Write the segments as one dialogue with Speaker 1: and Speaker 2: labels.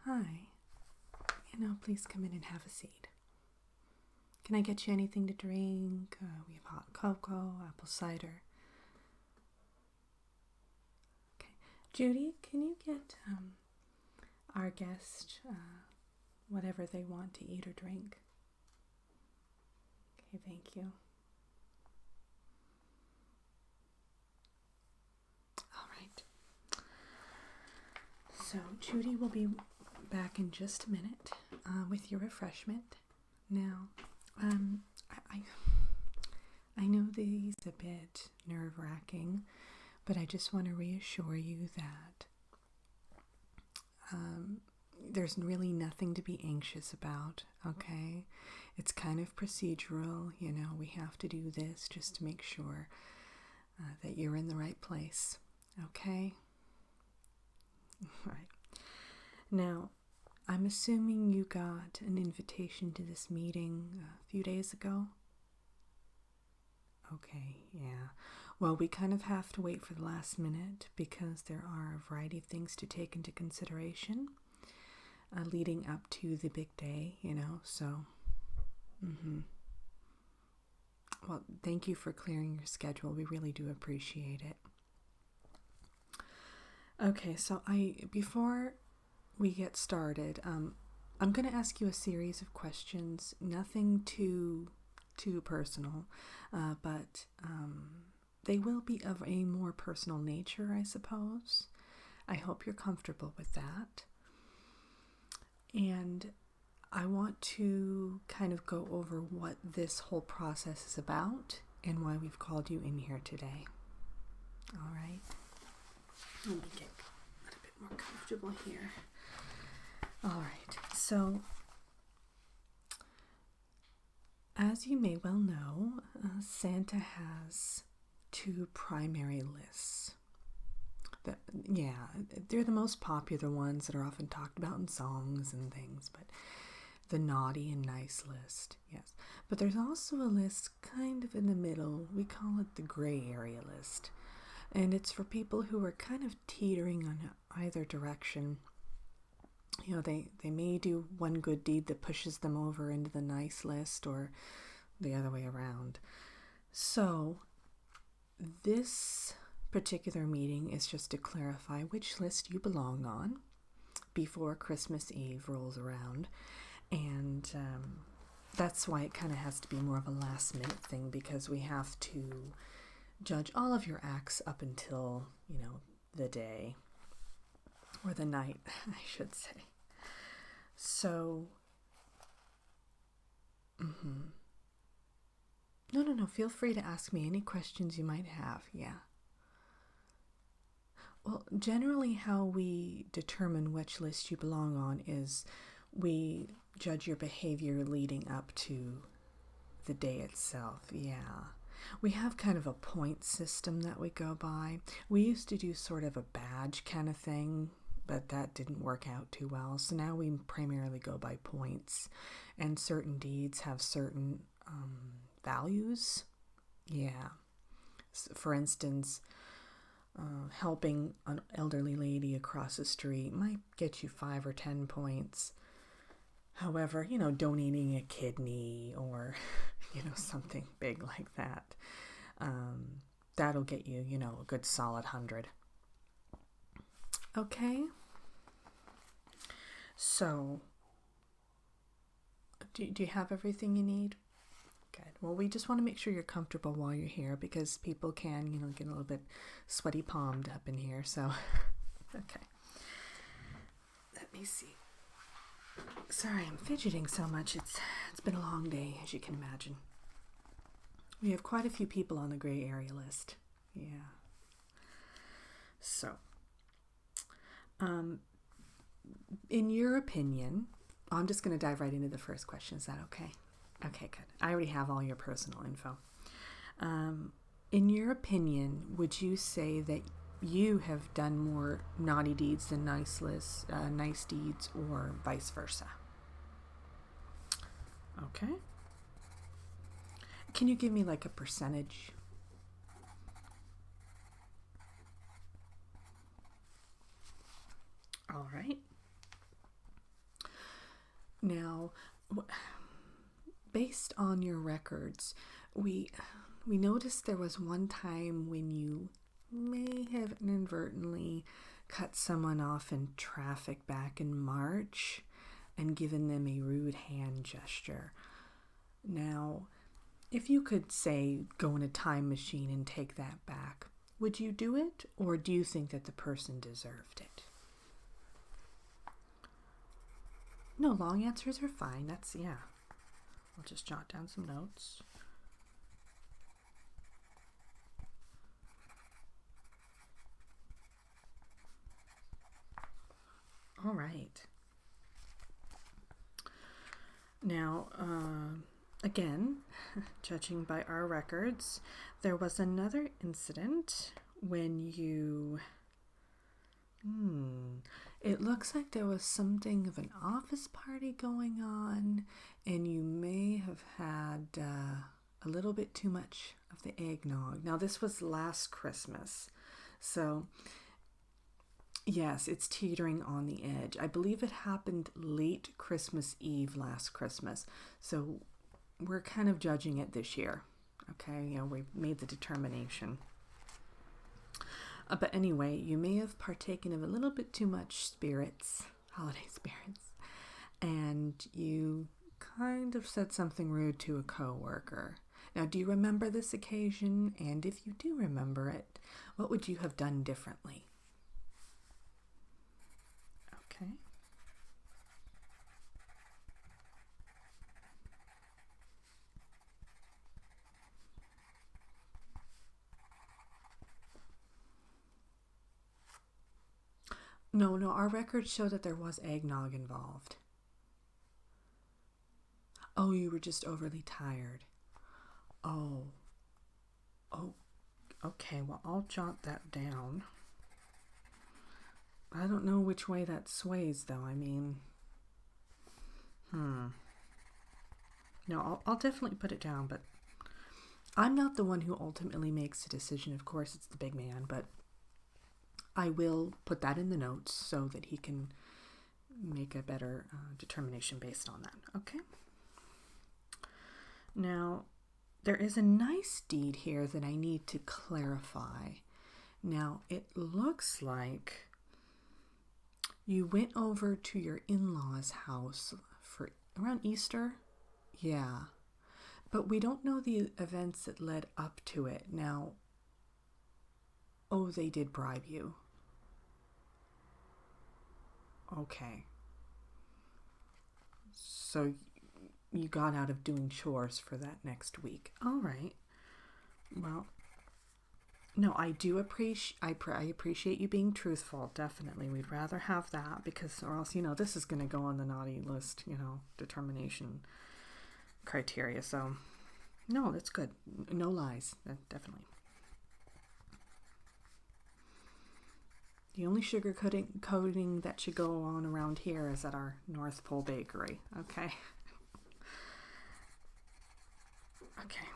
Speaker 1: Hi. Please come in and have a seat. Can I get you anything to drink? We have hot cocoa, apple cider. Okay. Judy, can you get our guest whatever they want to eat or drink? Okay, thank you. All right. So Judy will be back in just a minute with your refreshment. Now, I know these a bit nerve-wracking, but I just want to reassure you that there's really nothing to be anxious about, okay? It's kind of procedural, we have to do this just to make sure that you're in the right place, okay? All right. Now, I'm assuming you got an invitation to this meeting a few days ago? Okay, yeah. Well, we kind of have to wait for the last minute because there are a variety of things to take into consideration leading up to the big day, so. Well, thank you for clearing your schedule. We really do appreciate it. Okay, so before we get started, I'm going to ask you a series of questions, nothing too personal, but they will be of a more personal nature, I suppose. I hope you're comfortable with that. And I want to kind of go over what this whole process is about and why we've called you in here today. All right. Let me get a little bit more comfortable here. All right. So, as you may well know, Santa has two primary lists. They're the most popular ones that are often talked about in songs and things, but the naughty and nice list, yes. But there's also a list kind of in the middle. We call it the gray area list. And it's for people who are kind of teetering on either direction. They may do one good deed that pushes them over into the nice list or the other way around. So this particular meeting is just to clarify which list you belong on before Christmas Eve rolls around. And that's why it kind of has to be more of a last minute thing, because we have to judge all of your acts up until, the day or the night, I should say. So, No, feel free to ask me any questions you might have, yeah. Well, generally how we determine which list you belong on is we judge your behavior leading up to the day itself, yeah. We have kind of a point system that we go by. We used to do sort of a badge kind of thing, but that didn't work out too well. So now we primarily go by points, and certain deeds have certain values. Yeah. So for instance, helping an elderly lady across the street might get you 5 or 10 points. However, donating a kidney or, something big like that, that'll get you, a good solid 100. Okay. So, do you have everything you need? Good. Well, we just want to make sure you're comfortable while you're here, because people can, get a little bit sweaty palmed up in here. So, okay. Let me see. Sorry, I'm fidgeting so much. It's been a long day, as you can imagine. We have quite a few people on the gray area list. Yeah. So, in your opinion, I'm just going to dive right into the first question. Is that okay? Okay, good. I already have all your personal info. In your opinion, would you say that you have done more naughty deeds than nice deeds, or vice versa? Okay. Can you give me like a percentage? All right. Now, based on your records, we noticed there was one time when you may have inadvertently cut someone off in traffic back in March and given them a rude hand gesture. Now, if you could, say, go in a time machine and take that back, would you do it, or do you think that the person deserved it? No, long answers are fine. That's, yeah. I'll just jot down some notes. All right. Now, again, judging by our records, there was another incident when you... It looks like there was something of an office party going on, and you may have had a little bit too much of the eggnog. Now, this was last Christmas, so yes, it's teetering on the edge. I believe it happened late Christmas Eve last Christmas, so we're kind of judging it this year. Okay, we made the determination. But anyway, you may have partaken of a little bit too much spirits, holiday spirits, and you kind of said something rude to a coworker. Now, do you remember this occasion? And if you do remember it, what would you have done differently? Okay. No, our records show that there was eggnog involved. Oh, you were just overly tired. Oh, okay, well, I'll jot that down. I don't know which way that sways, though. I mean, No, I'll definitely put it down, but I'm not the one who ultimately makes the decision. Of course, it's the big man, but I will put that in the notes so that he can make a better determination based on that. Okay? Now, there is a nice deed here that I need to clarify. Now, it looks like you went over to your in-laws' house for around Easter. Yeah. But we don't know the events that led up to it. Now, they did bribe you. Okay. So you got out of doing chores for that next week. All right. Well, no, I do appreciate. I appreciate you being truthful. Definitely, we'd rather have that because, or else, this is going to go on the naughty list. Determination criteria. So, no, that's good. No lies. Definitely. The only sugar coating that should go on around here is at our North Pole Bakery. Okay. Okay.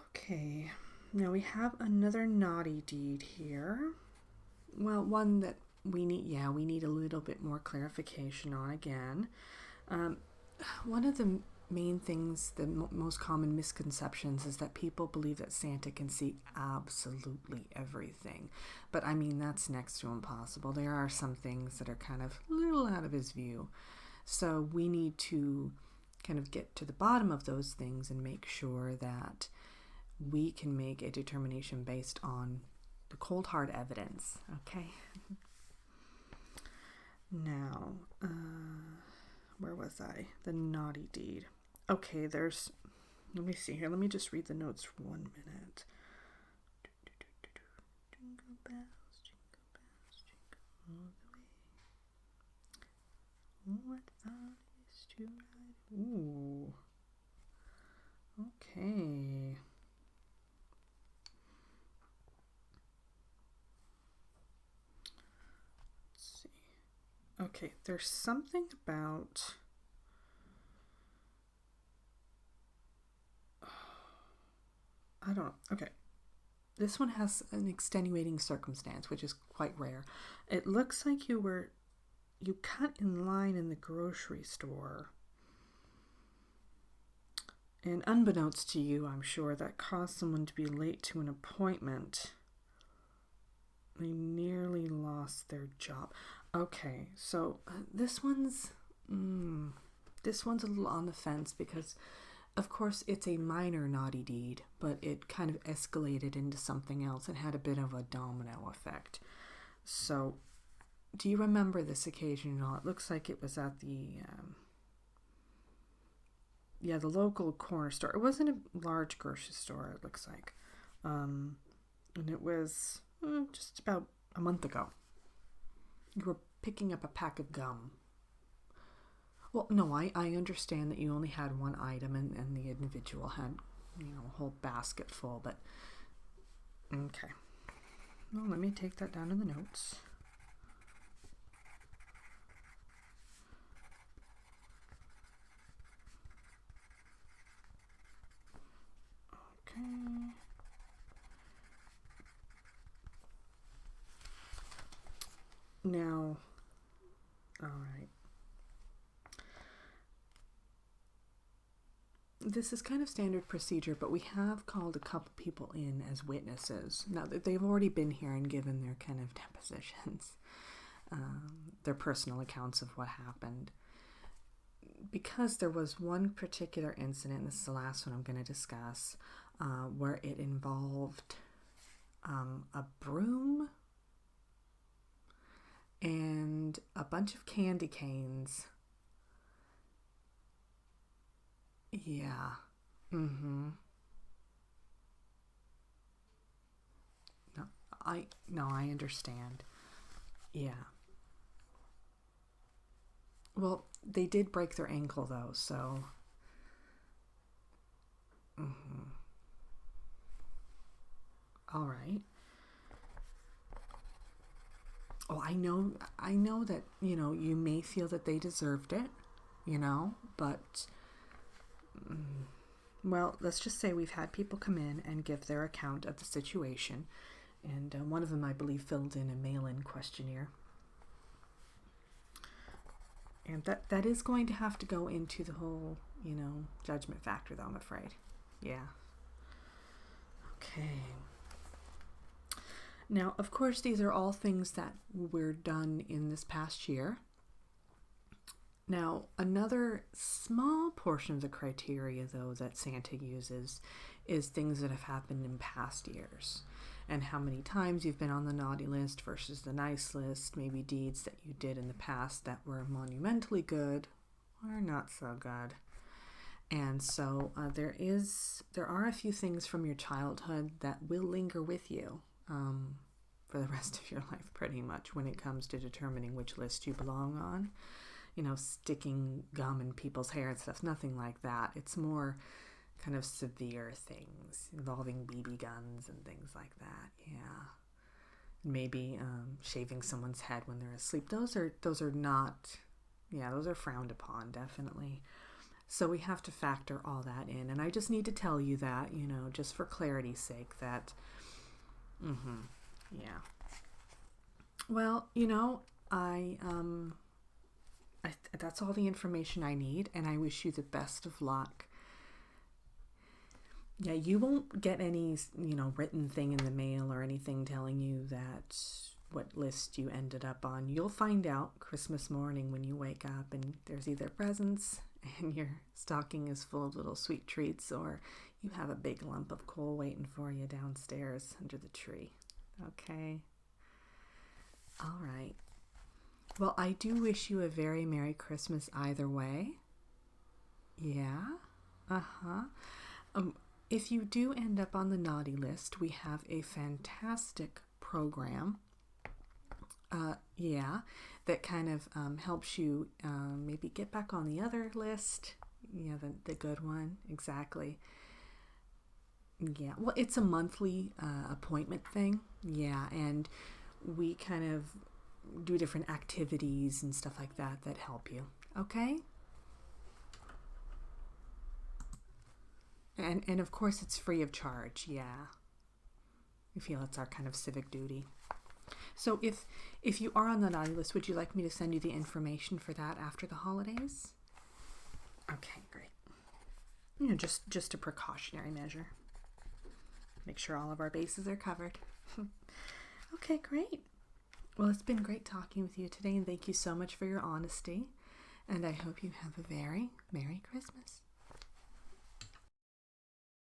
Speaker 1: Okay. Now we have another naughty deed here. Well, one that we need a little bit more clarification on again. One of the main things, the most common misconceptions is that people believe that Santa can see absolutely everything. But I mean, that's next to impossible. There are some things that are kind of a little out of his view. So we need to kind of get to the bottom of those things and make sure that we can make a determination based on the cold hard evidence. Okay. Now, where was I? The naughty deed. Okay, let me see here. Let me just read the notes for 1 minute. Jingle bells, jingle all the way. What fun it is to ride. Ooh. Okay. Let's see. Okay, there's something about... I don't know. Okay. This one has an extenuating circumstance, which is quite rare. It looks like you were you cut in line in the grocery store. And unbeknownst to you, I'm sure, that caused someone to be late to an appointment. They nearly lost their job. Okay, so this one's a little on the fence because, of course, it's a minor naughty deed, but it kind of escalated into something else and had a bit of a domino effect. So, do you remember this occasion at all? It looks like it was at the local corner store. It wasn't a large grocery store, it looks like. And it was just about a month ago. You were picking up a pack of gum. Well, no, I understand that you only had one item and the individual had, a whole basket full, but okay. Well, let me take that down in the notes. Okay. Now, all right. This is kind of standard procedure, but we have called a couple people in as witnesses. Now, they've already been here and given their kind of depositions, their personal accounts of what happened. Because there was one particular incident, this is the last one I'm going to discuss, where it involved a broom and a bunch of candy canes. Yeah. Mm-hmm. No, I understand. Yeah. Well, they did break their ankle though, so. Mm-hmm. All right. Oh, I know that, you may feel that they deserved it, but well, let's just say we've had people come in and give their account of the situation, and one of them, I believe, filled in a mail-in questionnaire. And that is going to have to go into the whole, judgment factor, though, I'm afraid. Yeah. Okay. Now, of course, these are all things that were done in this past year. Now, another small portion of the criteria, though, that Santa uses is things that have happened in past years and how many times you've been on the naughty list versus the nice list, maybe deeds that you did in the past that were monumentally good or not so good. And so there are a few things from your childhood that will linger with you for the rest of your life, pretty much, when it comes to determining which list you belong on. Sticking gum in people's hair and stuff, nothing like that. It's more kind of severe things involving BB guns and things like that. Yeah. Maybe shaving someone's head when they're asleep. Those are not, those are frowned upon, definitely. So we have to factor all that in. And I just need to tell you that, just for clarity's sake, that, yeah. Well, that's all the information I need, and I wish you the best of luck. Yeah, you won't get any, written thing in the mail or anything telling you that what list you ended up on. You'll find out Christmas morning when you wake up and there's either presents and your stocking is full of little sweet treats, or you have a big lump of coal waiting for you downstairs under the tree. Okay? All right. Well, I do wish you a very Merry Christmas either way. Yeah. Uh-huh. If you do end up on the naughty list, we have a fantastic program. That kind of helps you maybe get back on the other list. Yeah, the good one. Exactly. Yeah. Well, it's a monthly appointment thing. Yeah, and we kind of do different activities and stuff like that help you. Okay? And of course it's free of charge. Yeah. We feel it's our kind of civic duty. So if you are on the naughty list, would you like me to send you the information for that after the holidays? Okay, great. Just a precautionary measure. Make sure all of our bases are covered. Okay, great. Well, it's been great talking with you today, and thank you so much for your honesty. And I hope you have a very Merry Christmas.